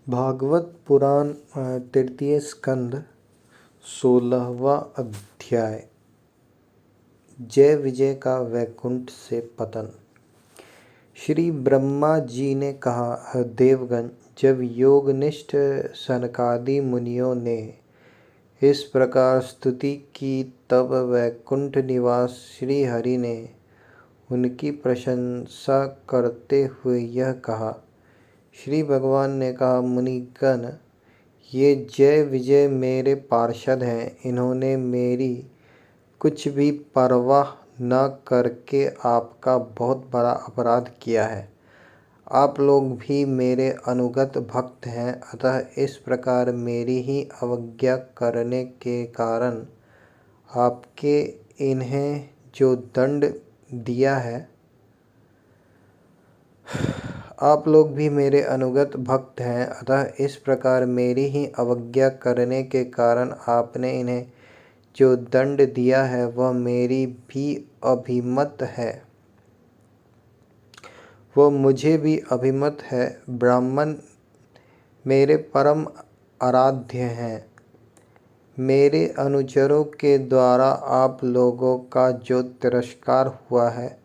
भागवत पुराण तृतीय स्कंद 16वां अध्याय। जय विजय का वैकुंठ से पतन। श्री ब्रह्मा जी ने कहा, देवगण, जब योगनिष्ठ सनकादि मुनियों ने इस प्रकार स्तुति की तब वैकुंठ निवास श्री हरि ने उनकी प्रशंसा करते हुए यह कहा। श्री भगवान ने कहा, मुनिगण, ये जय विजय मेरे पार्षद हैं। इन्होंने मेरी कुछ भी परवाह न करके आपका बहुत बड़ा अपराध किया है। आप लोग भी मेरे अनुगत भक्त हैं, अतः इस प्रकार मेरी ही अवज्ञा करने के कारण आपके इन्हें जो दंड दिया है, आप लोग भी मेरे अनुगत भक्त हैं, अतः इस प्रकार मेरी ही अवज्ञा करने के कारण आपने इन्हें जो दंड दिया है वह मेरी भी अभिमत है, वह मुझे भी अभिमत है। ब्राह्मण मेरे परम आराध्य हैं। मेरे अनुचरों के द्वारा आप लोगों का जो तिरस्कार हुआ है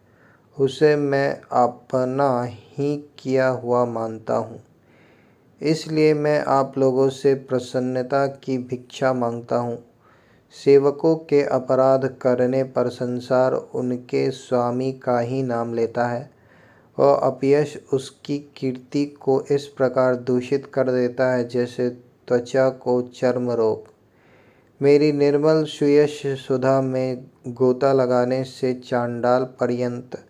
उसे मैं अपना ही किया हुआ मानता हूँ। इसलिए मैं आप लोगों से प्रसन्नता की भिक्षा मांगता हूँ। सेवकों के अपराध करने पर संसार उनके स्वामी का ही नाम लेता है और अपयश उसकी कीर्ति को इस प्रकार दूषित कर देता है जैसे त्वचा को चर्म रोग। मेरी निर्मल सुयश सुधा में गोता लगाने से चांडाल पर्यंत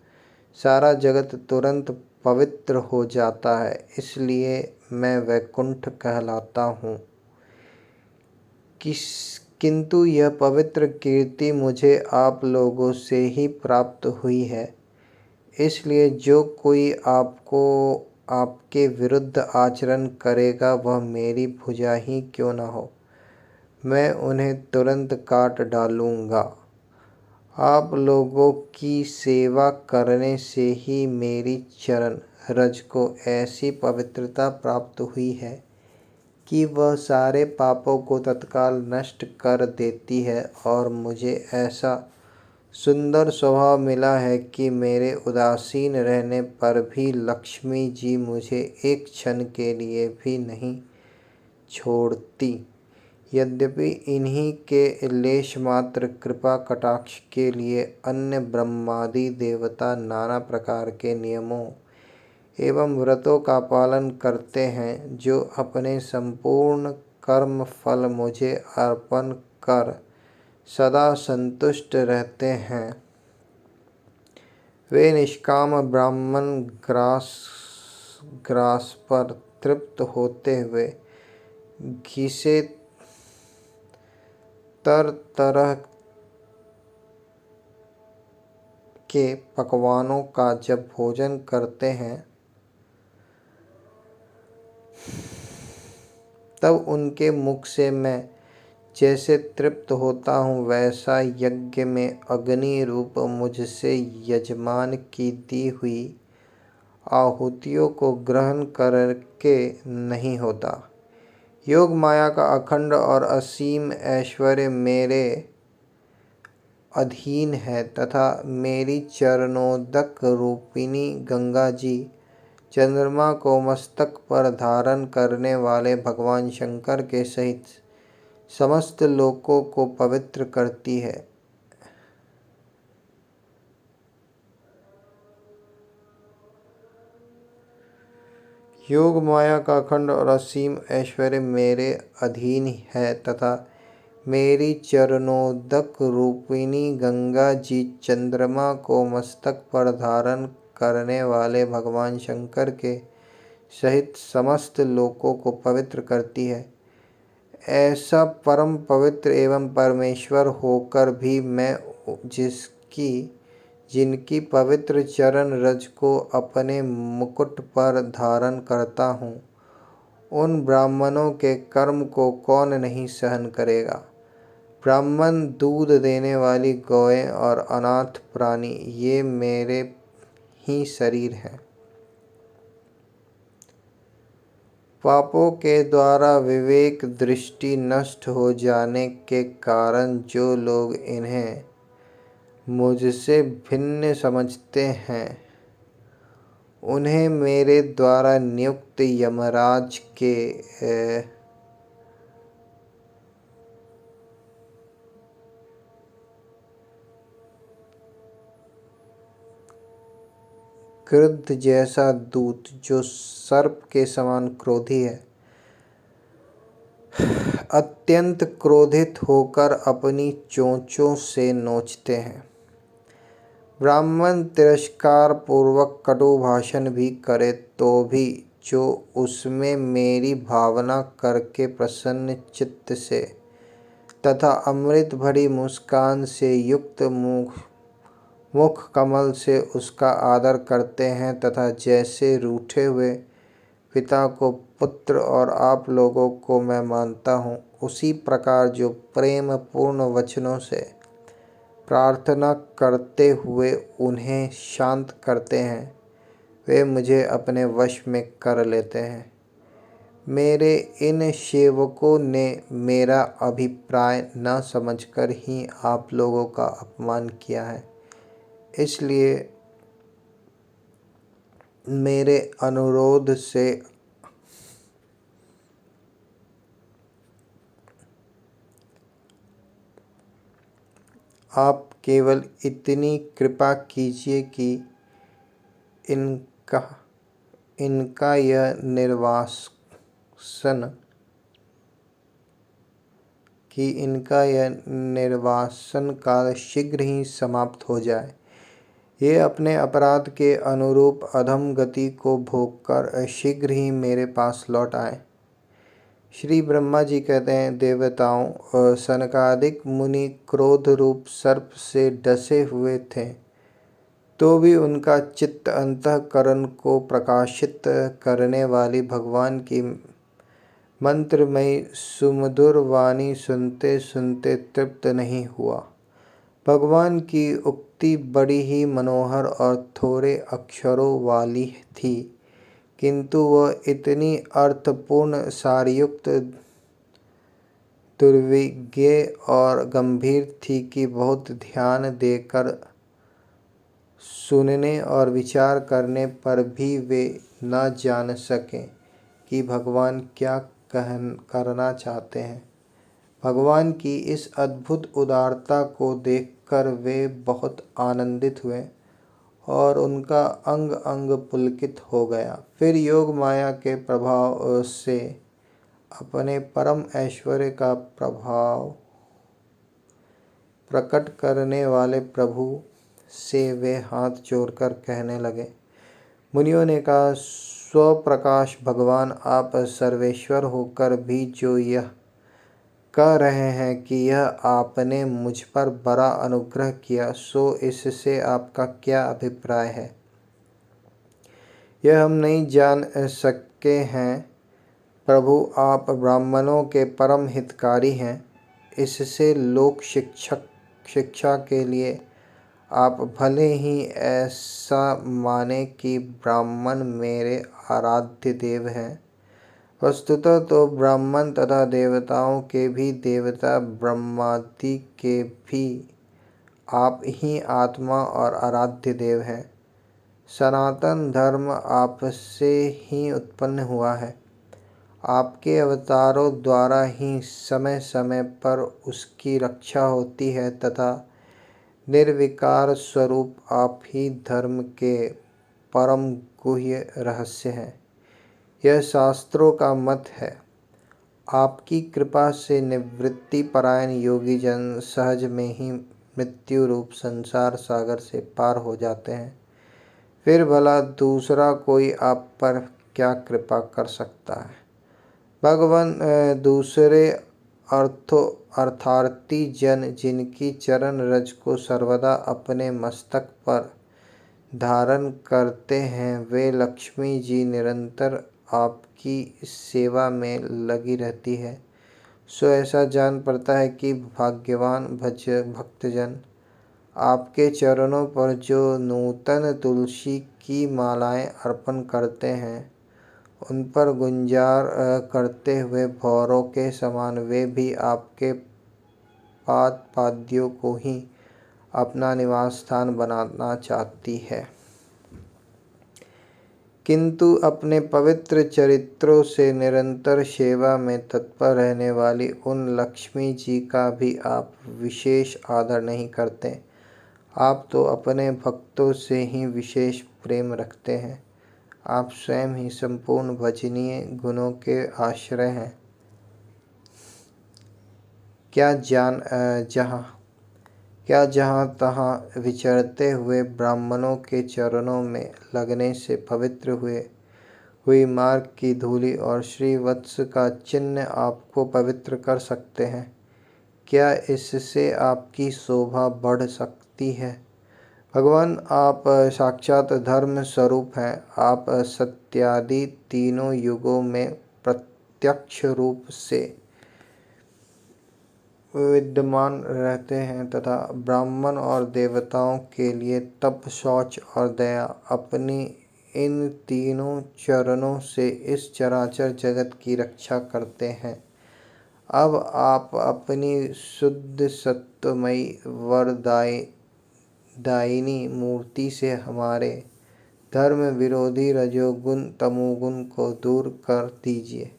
सारा जगत तुरंत पवित्र हो जाता है, इसलिए मैं वैकुंठ कहलाता हूँ। किंतु यह पवित्र कीर्ति मुझे आप लोगों से ही प्राप्त हुई है। इसलिए जो कोई आपके विरुद्ध आचरण करेगा वह मेरी भुजा ही क्यों न हो, मैं उन्हें तुरंत काट डालूँगा। आप लोगों की सेवा करने से ही मेरी चरण रज को ऐसी पवित्रता प्राप्त हुई है कि वह सारे पापों को तत्काल नष्ट कर देती है और मुझे ऐसा सुंदर स्वभाव मिला है कि मेरे उदासीन रहने पर भी लक्ष्मी जी मुझे एक क्षण के लिए भी नहीं छोड़ती। यद्यपि इन्हीं के लेश मात्र कृपा कटाक्ष के लिए अन्य ब्रह्मादि देवता नाना प्रकार के नियमों एवं व्रतों का पालन करते हैं, जो अपने संपूर्ण कर्म फल मुझे अर्पण कर सदा संतुष्ट रहते हैं, वे निष्काम ब्राह्मण ग्रास पर तृप्त होते हुए घिसे तरह के पकवानों का जब भोजन करते हैं तब उनके मुख से मैं जैसे तृप्त होता हूँ, वैसा यज्ञ में अग्नि रूप मुझसे यजमान की दी हुई आहुतियों को ग्रहण करके नहीं होता। योग माया का अखंड और असीम ऐश्वर्य मेरे अधीन है तथा मेरी चरणोदक रूपिणी गंगा जी चंद्रमा को मस्तक पर धारण करने वाले भगवान शंकर के सहित समस्त लोकों को पवित्र करती है। योग माया का अखंड और असीम ऐश्वर्य मेरे अधीन है तथा मेरी चरणोदक रूपिणी गंगा जी चंद्रमा को मस्तक पर धारण करने वाले भगवान शंकर के सहित समस्त लोकों को पवित्र करती है। ऐसा परम पवित्र एवं परमेश्वर होकर भी मैं जिनकी पवित्र चरण रज को अपने मुकुट पर धारण करता हूँ, उन ब्राह्मणों के कर्म को कौन नहीं सहन करेगा। ब्राह्मण, दूध देने वाली गौएं और अनाथ प्राणी ये मेरे ही शरीर हैं। पापों के द्वारा विवेक दृष्टि नष्ट हो जाने के कारण जो लोग इन्हें मुझसे भिन्न समझते हैं, उन्हें मेरे द्वारा नियुक्त यमराज के क्रुद्ध जैसा दूत, जो सर्प के समान क्रोधी है, अत्यंत क्रोधित होकर अपनी चोंचों से नोचते हैं। ब्राह्मण तिरस्कार पूर्वक कटु भाषण भी करे तो भी जो उसमें मेरी भावना करके प्रसन्न चित्त से तथा अमृत भरी मुस्कान से युक्त मुख कमल से उसका आदर करते हैं, तथा जैसे रूठे हुए पिता को पुत्र और आप लोगों को मैं मानता हूँ, उसी प्रकार जो प्रेम पूर्ण वचनों से प्रार्थना करते हुए उन्हें शांत करते हैं, वे मुझे अपने वश में कर लेते हैं। मेरे इन सेवकों ने मेरा अभिप्राय न समझकर ही आप लोगों का अपमान किया है, इसलिए मेरे अनुरोध से आप केवल इतनी कृपा कीजिए कि इनका यह निर्वासन काल शीघ्र ही समाप्त हो जाए। ये अपने अपराध के अनुरूप अधम गति को भोगकर शीघ्र ही मेरे पास लौट आए। श्री ब्रह्मा जी कहते हैं, देवताओं, सनकादिक मुनि क्रोध रूप सर्प से डसे हुए थे, तो भी उनका चित्त अंतःकरण को प्रकाशित करने वाली भगवान की मंत्रमयी सुमधुर वाणी सुनते सुनते तृप्त नहीं हुआ। भगवान की उक्ति बड़ी ही मनोहर और थोड़े अक्षरों वाली थी, किंतु वह इतनी अर्थपूर्ण, सारयुक्त, दुर्विज्ञ और गंभीर थी कि बहुत ध्यान देकर सुनने और विचार करने पर भी वे न जान सकें कि भगवान क्या करना चाहते हैं। भगवान की इस अद्भुत उदारता को देखकर वे बहुत आनंदित हुए और उनका अंग अंग पुलकित हो गया। फिर योग माया के प्रभाव से अपने परम ऐश्वर्य का प्रभाव प्रकट करने वाले प्रभु से वे हाथ जोड़कर कहने लगे, मुनियों ने कहा, स्वप्रकाश भगवान, आप सर्वेश्वर होकर भी जो यह कह रहे हैं कि यह आपने मुझ पर बड़ा अनुग्रह किया, सो इससे आपका क्या अभिप्राय है? यह हम नहीं जान सके हैं। प्रभु, आप ब्राह्मणों के परम हितकारी हैं। इससे लोक शिक्षा के लिए आप भले ही ऐसा माने कि ब्राह्मण मेरे आराध्य देव हैं। वस्तुतः तो ब्राह्मण तथा देवताओं के भी देवता ब्रह्मादि के भी आप ही आत्मा और आराध्य देव हैं। सनातन धर्म आपसे ही उत्पन्न हुआ है। आपके अवतारों द्वारा ही समय समय पर उसकी रक्षा होती है तथा निर्विकार स्वरूप आप ही धर्म के परम गुह्य रहस्य हैं। यह शास्त्रों का मत है। आपकी कृपा से निवृत्ति परायण योगी जन सहज में ही मृत्यु रूप संसार सागर से पार हो जाते हैं। फिर भला दूसरा कोई आप पर क्या कृपा कर सकता है? भगवान, दूसरे अर्थार्थी जन जिनकी चरण रज को सर्वदा अपने मस्तक पर धारण करते हैं, वे लक्ष्मी जी निरंतर आपकी सेवा में लगी रहती है। सो ऐसा जान पड़ता है कि भाग्यवान भक्तजन आपके चरणों पर जो नूतन तुलसी की मालाएं अर्पण करते हैं, उन पर गुंजार करते हुए भौरों के समान वे भी आपके पाद पाद्यों को ही अपना निवास स्थान बनाना चाहती है। किंतु अपने पवित्र चरित्रों से निरंतर सेवा में तत्पर रहने वाली उन लक्ष्मी जी का भी आप विशेष आदर नहीं करते। आप तो अपने भक्तों से ही विशेष प्रेम रखते हैं। आप स्वयं ही संपूर्ण भजनीय गुणों के आश्रय हैं। क्या जहाँ तहाँ विचरते हुए ब्राह्मणों के चरणों में लगने से पवित्र हुई मार्ग की धूलि और श्रीवत्स का चिन्ह आपको पवित्र कर सकते हैं? क्या इससे आपकी शोभा बढ़ सकती है? भगवान, आप साक्षात धर्म स्वरूप हैं। आप सत्यादि तीनों युगों में प्रत्यक्ष रूप से विद्यमान रहते हैं तथा ब्राह्मण और देवताओं के लिए तप, शौच और दया अपनी इन तीनों चरणों से इस चराचर जगत की रक्षा करते हैं। अब आप अपनी शुद्ध सत्वमयी दायिनी मूर्ति से हमारे धर्म विरोधी रजोगुण तमोगुण को दूर कर दीजिए।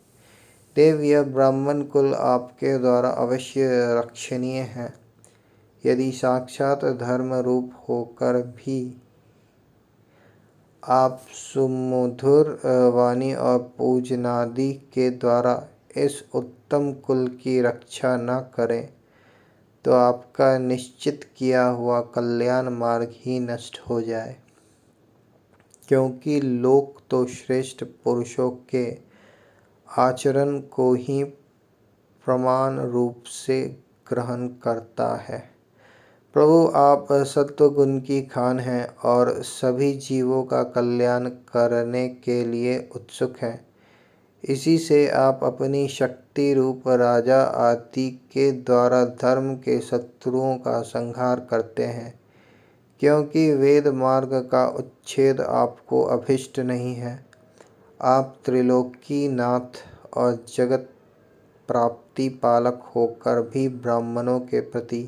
देव, यह ब्राह्मण कुल आपके द्वारा अवश्य रक्षणीय है। यदि साक्षात धर्म रूप होकर भी आप सुमधुर वाणी और पूजनादि के द्वारा इस उत्तम कुल की रक्षा न करें तो आपका निश्चित किया हुआ कल्याण मार्ग ही नष्ट हो जाए, क्योंकि लोक तो श्रेष्ठ पुरुषों के आचरण को ही प्रमाण रूप से ग्रहण करता है। प्रभु, आप सत्वगुण की खान हैं और सभी जीवों का कल्याण करने के लिए उत्सुक हैं। इसी से आप अपनी शक्ति रूप राजा आदि के द्वारा धर्म के शत्रुओं का संहार करते हैं, क्योंकि वेद मार्ग का उच्छेद आपको अभिष्ट नहीं है। आप त्रिलोकी नाथ और जगत प्राप्ति पालक होकर भी ब्राह्मणों के प्रति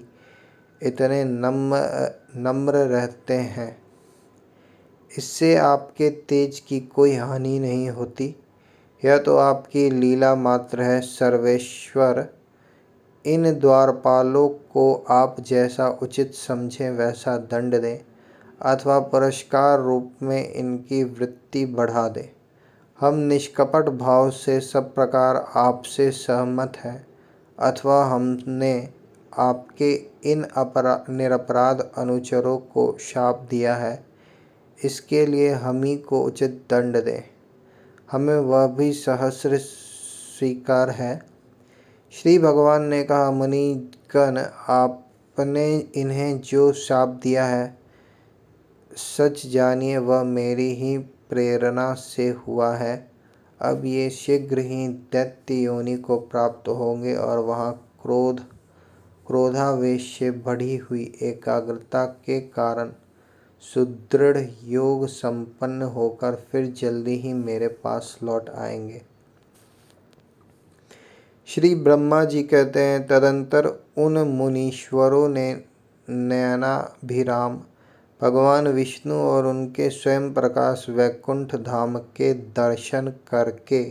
इतने नम्र रहते हैं। इससे आपके तेज की कोई हानि नहीं होती। यह तो आपकी लीला मात्र है। सर्वेश्वर, इन द्वारपालों को आप जैसा उचित समझें वैसा दंड दें अथवा पुरस्कार रूप में इनकी वृत्ति बढ़ा दें। हम निष्कपट भाव से सब प्रकार आपसे सहमत हैं, अथवा हमने आपके इन निरपराध अनुचरों को शाप दिया है, इसके लिए हम ही को उचित दंड दें। हमें वह भी सहस्र स्वीकार है। श्री भगवान ने कहा, मुनिगण, आपने इन्हें जो शाप दिया है, सच जानिए वह मेरी ही प्रेरणा से हुआ है। अब ये शीघ्र ही दैत्य योनि को प्राप्त होंगे और वहाँ क्रोधावेश से बढ़ी हुई एकाग्रता के कारण सुदृढ़ योग संपन्न होकर फिर जल्दी ही मेरे पास लौट आएंगे। श्री ब्रह्मा जी कहते हैं, तदंतर उन मुनीश्वरों ने नयनाभिराम भगवान विष्णु और उनके स्वयं प्रकाश वैकुंठ धाम के दर्शन करके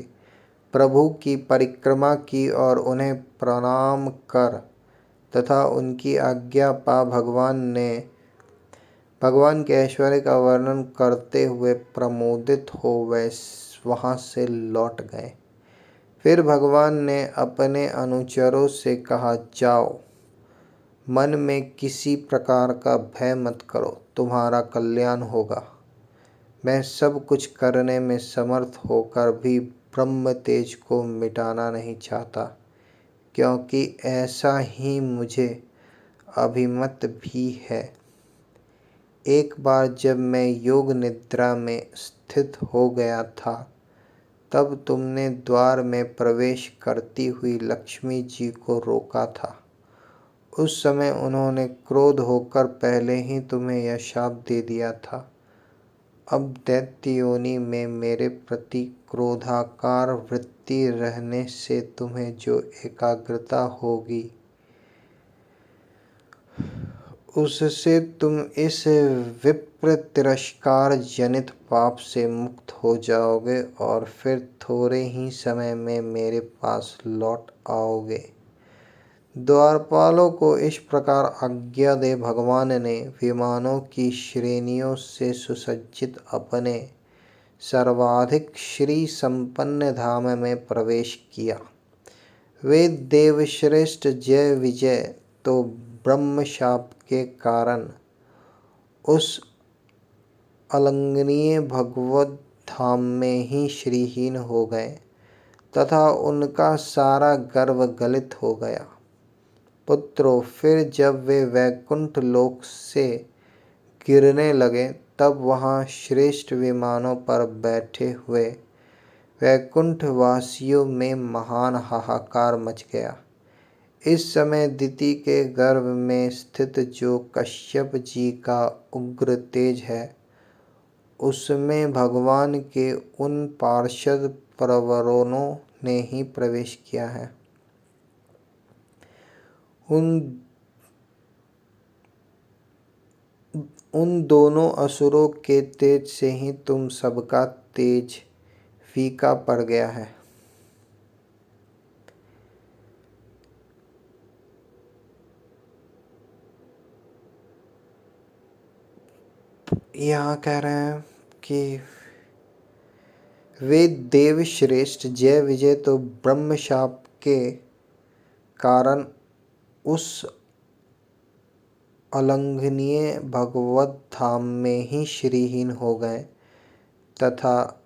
प्रभु की परिक्रमा की और उन्हें प्रणाम कर तथा उनकी आज्ञा पा भगवान के ऐश्वर्य का वर्णन करते हुए प्रमोदित हो वहाँ से लौट गए। फिर भगवान ने अपने अनुचरों से कहा, जाओ, मन में किसी प्रकार का भय मत करो, तुम्हारा कल्याण होगा। मैं सब कुछ करने में समर्थ होकर भी ब्रह्म तेज को मिटाना नहीं चाहता, क्योंकि ऐसा ही मुझे अभिमत भी है। एक बार जब मैं योग निद्रा में स्थित हो गया था, तब तुमने द्वार में प्रवेश करती हुई लक्ष्मी जी को रोका था। उस समय उन्होंने क्रोध होकर पहले ही तुम्हें यह शाप दे दिया था। अब दैत्य योनि में मेरे प्रति क्रोधाकार वृत्ति रहने से तुम्हें जो एकाग्रता होगी उससे तुम इस विप्र तिरस्कार जनित पाप से मुक्त हो जाओगे और फिर थोड़े ही समय में मेरे पास लौट आओगे। द्वारपालों को इस प्रकार आज्ञा दे भगवान ने विमानों की श्रेणियों से सुसज्जित अपने सर्वाधिक श्री संपन्न धाम में प्रवेश किया। वे देवश्रेष्ठ जय विजय तो ब्रह्म शाप के कारण उस अलंघनीय भगवत धाम में ही श्रीहीन हो गए तथा उनका सारा गर्व गलित हो गया। पुत्रों, फिर जब वे वैकुंठ लोक से गिरने लगे तब वहाँ श्रेष्ठ विमानों पर बैठे हुए वैकुंठ वासियों में महान हाहाकार मच गया। इस समय दिति के गर्भ में स्थित जो कश्यप जी का उग्र तेज है उसमें भगवान के उन पार्षद प्रवरों ने ही प्रवेश किया है। उन दोनों असुरों के तेज से ही तुम सबका तेज फीका पड़ गया है। यहाँ कह रहे हैं कि वे देव श्रेष्ठ जय विजय तो ब्रह्म शाप के कारण उस अलंघनीय भगवत धाम में ही श्रीहीन हो गए तथा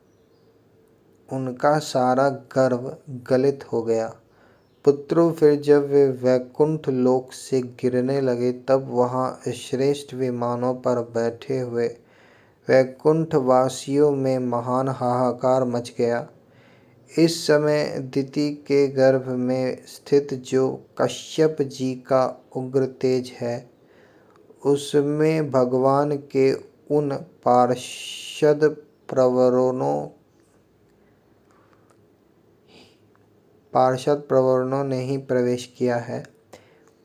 उनका सारा गर्व गलित हो गया। पुत्रों, फिर जब वे वैकुंठ लोक से गिरने लगे तब वहाँ श्रेष्ठ विमानों पर बैठे हुए वैकुंठ वासियों में महान हाहाकार मच गया। इस समय दिति के गर्भ में स्थित जो कश्यप जी का उग्र तेज है उसमें भगवान के उन पार्षद प्रवरों ने ही प्रवेश किया है।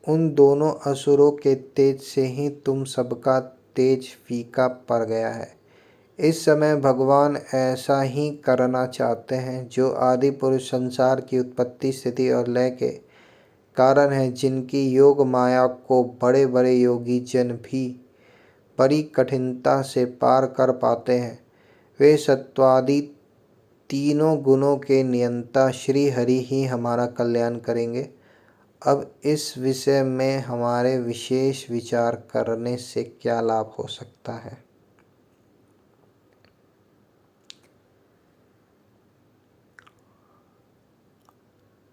उन दोनों असुरों के तेज से ही तुम सबका तेज फीका पड़ गया है। इस समय भगवान ऐसा ही करना चाहते हैं जो आदि पुरुष संसार की उत्पत्ति स्थिति और लय के कारण है, जिनकी योग माया को बड़े बड़े योगी जन भी बड़ी कठिनता से पार कर पाते हैं। वे सत्वादि तीनों गुणों के नियंता श्री हरि ही हमारा कल्याण करेंगे। अब इस विषय में हमारे विशेष विचार करने से क्या लाभ हो सकता है।